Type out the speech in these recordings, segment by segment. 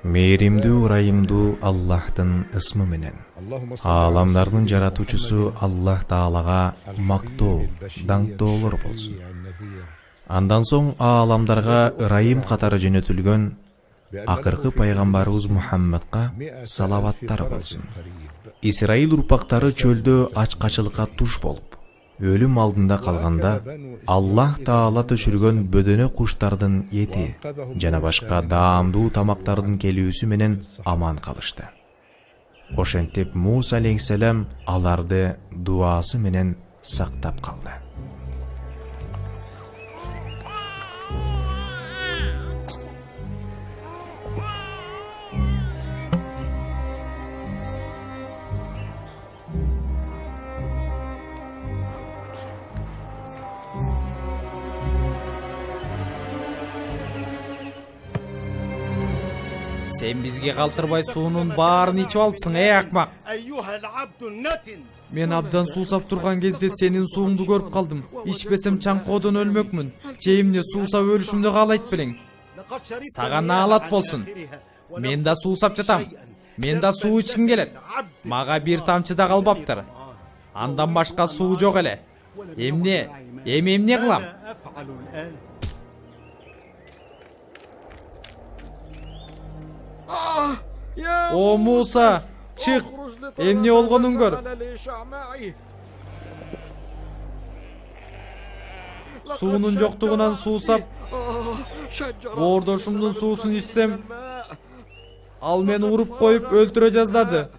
Мээримдүү ырайымдуу Аллахтын ысмы менен. Ааламдардын жаратуучусу Аллах Таалага мактоо, даңктоолор болсун. Андан соң ааламдарга ырайым катары жөнөтүлгөн акыркы пайгамбарыбыз Мухаммадка салаваттар болсун. Исраил урпактары чөлдө ачкачылыкка туш болуп, өлүм алдында калганда Аллах Таала төшүргөн бөдөнө куштардын эти жана башка даамдуу тамактардын келүүсү менен аман калышты. Ошентип Муса алейхиссалам аларды дуасы менен сактап калды. Sen bizge kалтырбай суунун баарын ичип алыпсың, акмак. Мен абдан суусап турган кезде сенин сууңду көрүп калдым. Ичпесем чаңкоодон өлмөкмүн. Же эмне суусап өлүшүмдү каалайт белең? Сага наалат болсун. Мен да суусап жатам. Мен да суу ичким келет. Мага бир тамчы да калбаптыр. Андан башка суу жок эле. Эмне кылам? О Муса, чык. Эмне болгонун көр. Суунун жоктугунан суусап, боордошумдун суусун ичсем, ал мени уруп коюп өлтүрө жаздады.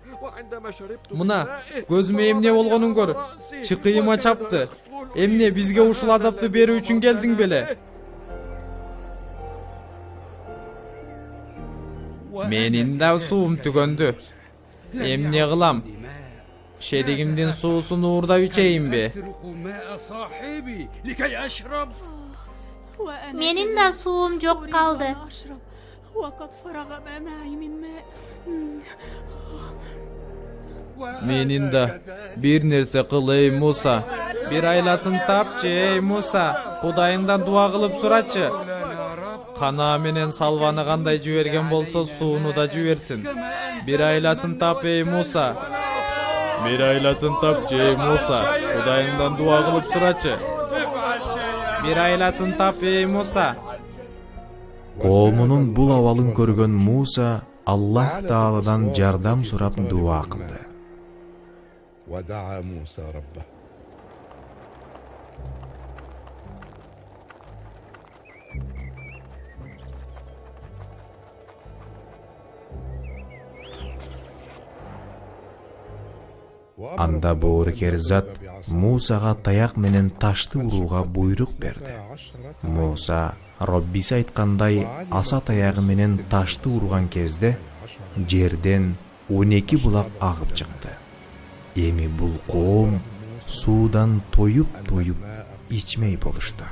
Мына, көзүмө эмне болгонун көр. Чыкыйыма чапты. Эмне бизге ушул азапты берүү үчүн келдиң беле? Менин да суум түгөндү. Эмне кылам? Шедигимдин суусун уурдап ичейинби? Менин да суум жок калды. Менин да бир нерсе кыл, эй Муса. Бир айласын тапчы, эй Муса. Кудайыңдан дуа кылып сурачы. Кана менен салваны кандай жиберген болсо, сууну да жиберсин. Бир айласын тап, эй Муса. Бир айласын тапчы, эй Муса. Кудайыңдан дуа кылып сурачы. Бир айласын тап, эй Муса. Коомунун бул абалын көргөн Муса Аллах Тааладан жардам сурап дуа кылды. Анда боорукер зат Мусага таяк менен ташты урууга буйрук берди. Муса Роббиси айткандай аса таягы менен ташты урган кезде жерден 12 булак агып чыкты. Эми бул коом суудан тоюп ичмей болушту.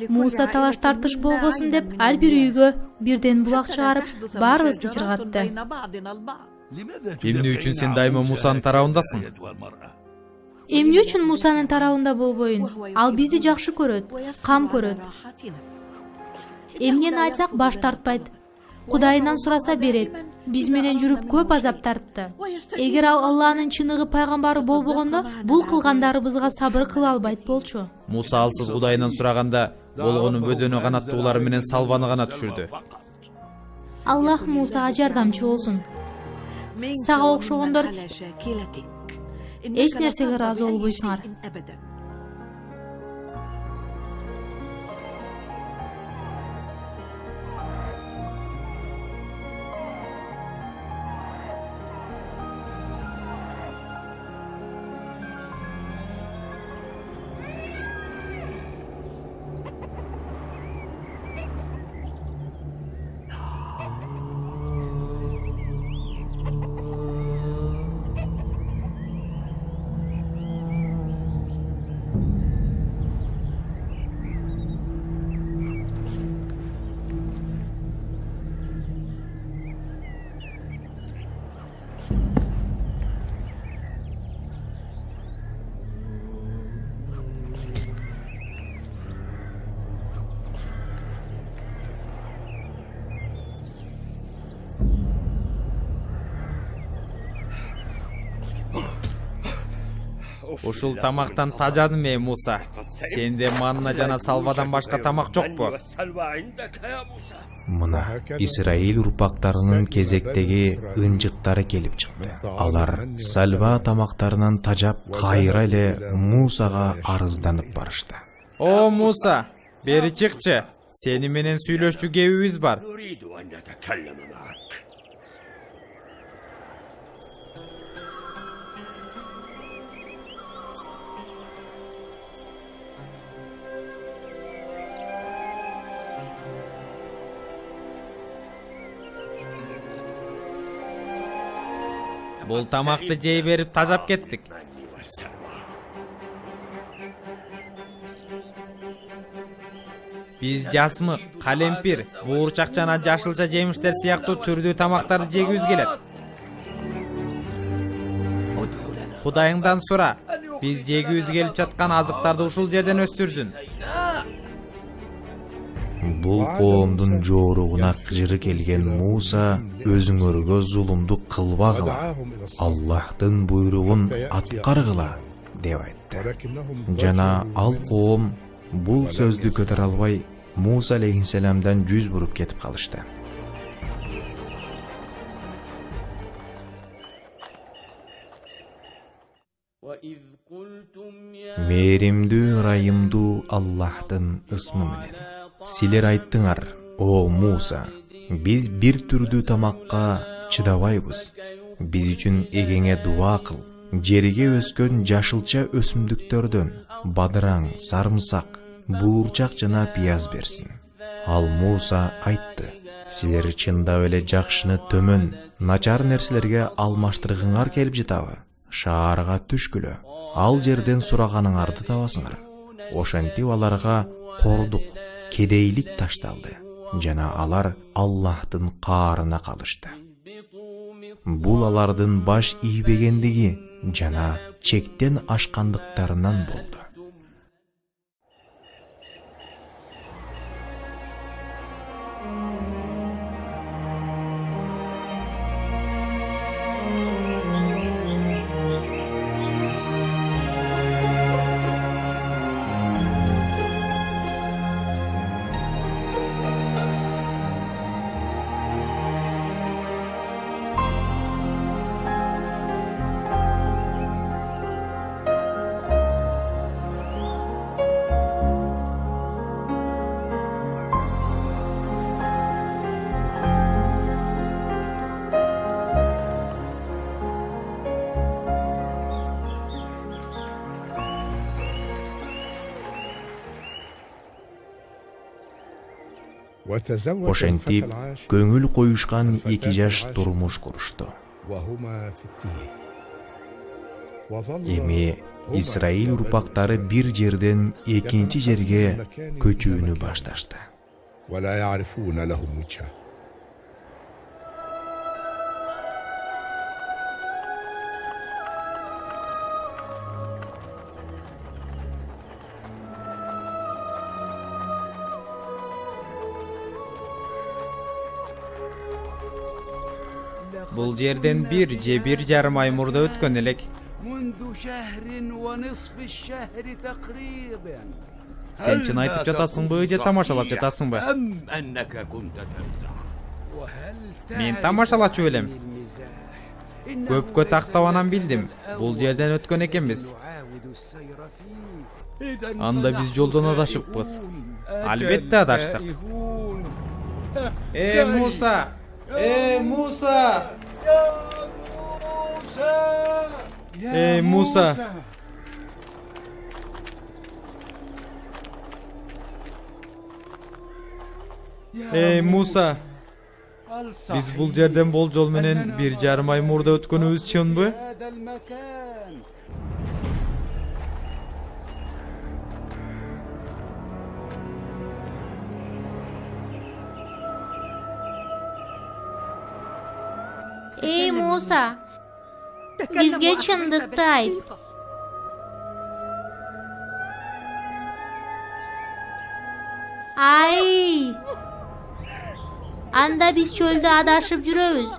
Муса талаш тартыш болбосун деп ар бир үйгө бирден булак чыгарып, баарыбызды чыргатты. Эмне үчүн сен дайыма Мусанын тарабындасың? Эмне үчүн Мусанын тарабында болбойун? Ал бизди жакшы көрөт, кам көрөт. Эмнени айтсак баш тартпайт. Кудайынан сураса берет. Биз менен жүрүп көп азап тартты. Эгер ал Алланын чыныгы пайгамбары болбогондо, бул кылгандарыбызга сабыр кыла албайт болчу. Муса алсыз Кудайынан сураганда болгону бөдөнү канаттуулары менен салваны гана түшүрдү. Аллах Мусага жардамчы болсун. Сага окшогондор эч нерсеге ыраазы болбойсуңар. Ушул тамактан тажадым эй Муса. Сенде манна жана салвадан башка тамак жокпу? Мына Исраил урпактарынын кезектеги ынжыктары келип чыкты. Алар салва тамактарынан тажап, кайра эле Мусага арызданып барышты. О Муса, бери чыкчы. Сени менен сүйлөшчү кебибиз бар. Бул тамакты жей берип тажап кеттик. Биз жасмык, калемпир, буурчак жана жашылча жемиштер сыяктуу түрдүү тамактарды жегибиз келет. Кудайыңдан сура, биз жегибиз келип жаткан азыктарды ушул жерден өстүрсүн. Бул коомдун жооругуна кыжыры келген Муса өзүңөргө зулумдук кылбагыла, Аллахтын буйругун аткаргыла деп айтты. Жана ал коом бул сөздү көтөрө албай Муса алейхиссаламдан жүз буруп кетип калышты. Мээримдүү ырайымдуу Аллахтын ысмы менен. Силер айттыңар, о Муса, биз бир түрдүү тамакка чыдабайбыз. Биз үчүн эгеңе дуа кыл. Жерге өскөн жашылча өсүмдүктөрдөн бадыраң, сарымсак, буурчак жана пияз берсин. Ал Муса айтты: силер чындап эле жакшыны төмөн, начар нерселерге алмаштыргыңар келип жатабы? Шаарга түшкүлө, ал жерден сураганыңарды табасыңар. Ошентип аларга кордук, кедейлик ташталды. Жана алар Аллахтын каарына калышты. Бул алардын баш ийбегендиги жана чектен ашкандыктарынан болду. Ошентип көңүл коюшкан эки жаш турмуш курушту. Эми Исраил урпактары бир жерден экинчи жерге көчүүнү башташты. Бул жерден 1 же 1,5 ай мурда өткөн элек. منذ شهر ونصف الشهر تقريبا. Сен чын айтып жатасыңбы же тамашалап жатасыңбы? أم أنك كنت تمزح؟ Мен тамашалачу элем. Көпкө тактап анан билдим. Бул жерден өткөн экенбиз. Анда биз жолдон адашыппыз. Албетте адаштык. Муса! Муса! Муса! Муса! Биз бул жерден болжол менен 1,5 ай мурда өткөнүбүз чынбы? هذا المكان. Муса, бизге чындыкты айт. Ай! Анда биз чөлдө адашып жүрөбүз.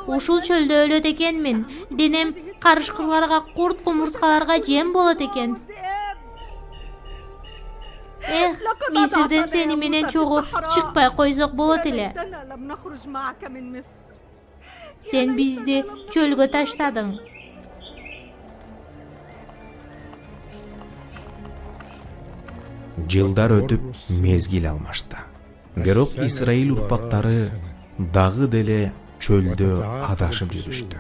Ушул чөлдө өлөт экенмин. Денем карышкырларга, курт кумурскаларга жем болот экен. Мисирден сени менен чогуу чыкпай койсок болот эле. Сен бизди чөлгө таштадың. Жылдар өтүп мезгил алмашты. Бирок Исраил урпактары дагы деле чөлдө адашып жүрүштү.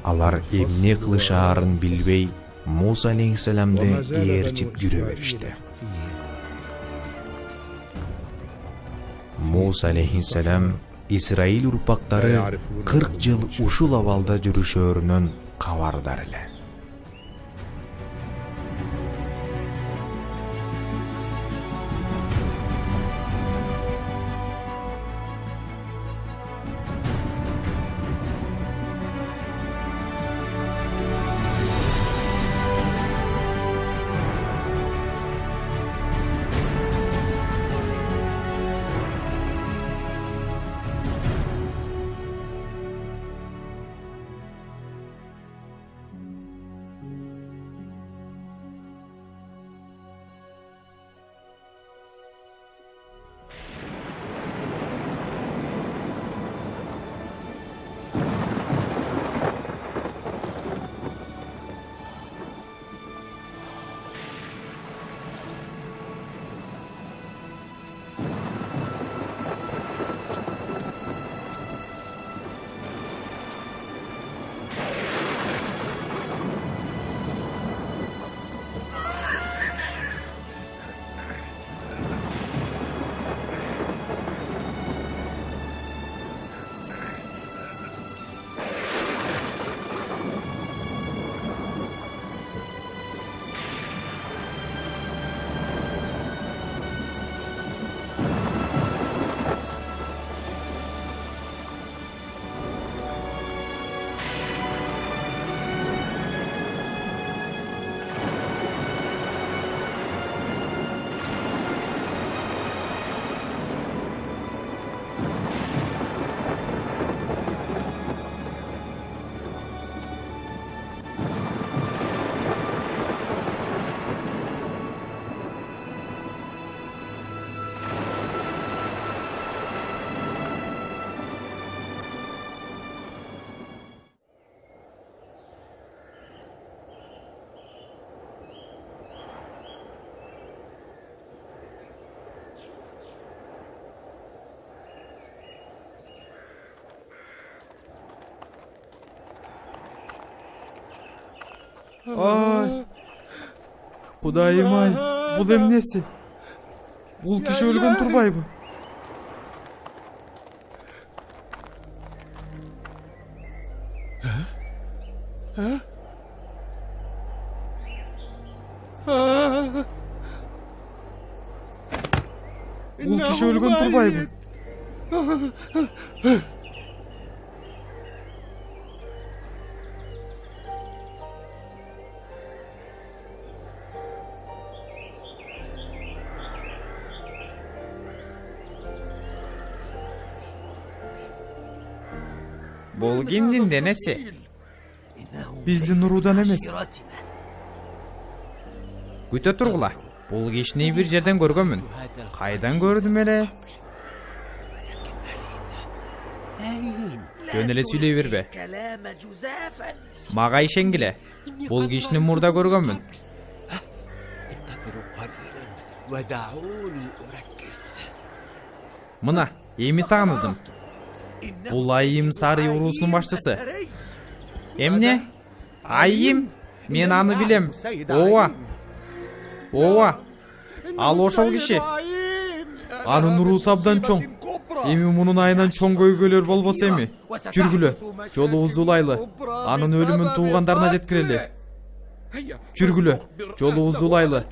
Алар эмне кылышаарын билбей Муса алейхиссаламды ээрчип жүрө беришти. Муса алейхиссалам Исраил урпактары 40 жыл ушул абалда жүрүшөөрүнөн кабардар эле. Ай! Кудайым ай, бул эмнеси? Бул киши өлгөн турбайбы? Бул киши өлгөн турбайбы? Бул кимдин денеси? Биздин уруудан эмес. Күтө тургула. Бул кишини бир жерден көргөнмүн. Кайдан көрдүм эле? Жөн эле сүйлөй бербе. Мага ишенгиле. Бул кишини мурда көргөнмүн. Мына, эми тааныдым. Бул Айым Сары уруусунун башчысы. Эмне? Айым? Мен аны билем. Ооба. Ооба. Ал ошол киши. Анын уруусу абдан чоң. Эми мунун айынан чоң көйгөйлөр болбосо эми. Жүргүлө. Жолубузду улайлы. Анын өлүмүн туугандарына жеткирели. Жүргүлө. Жолубузду улайлы.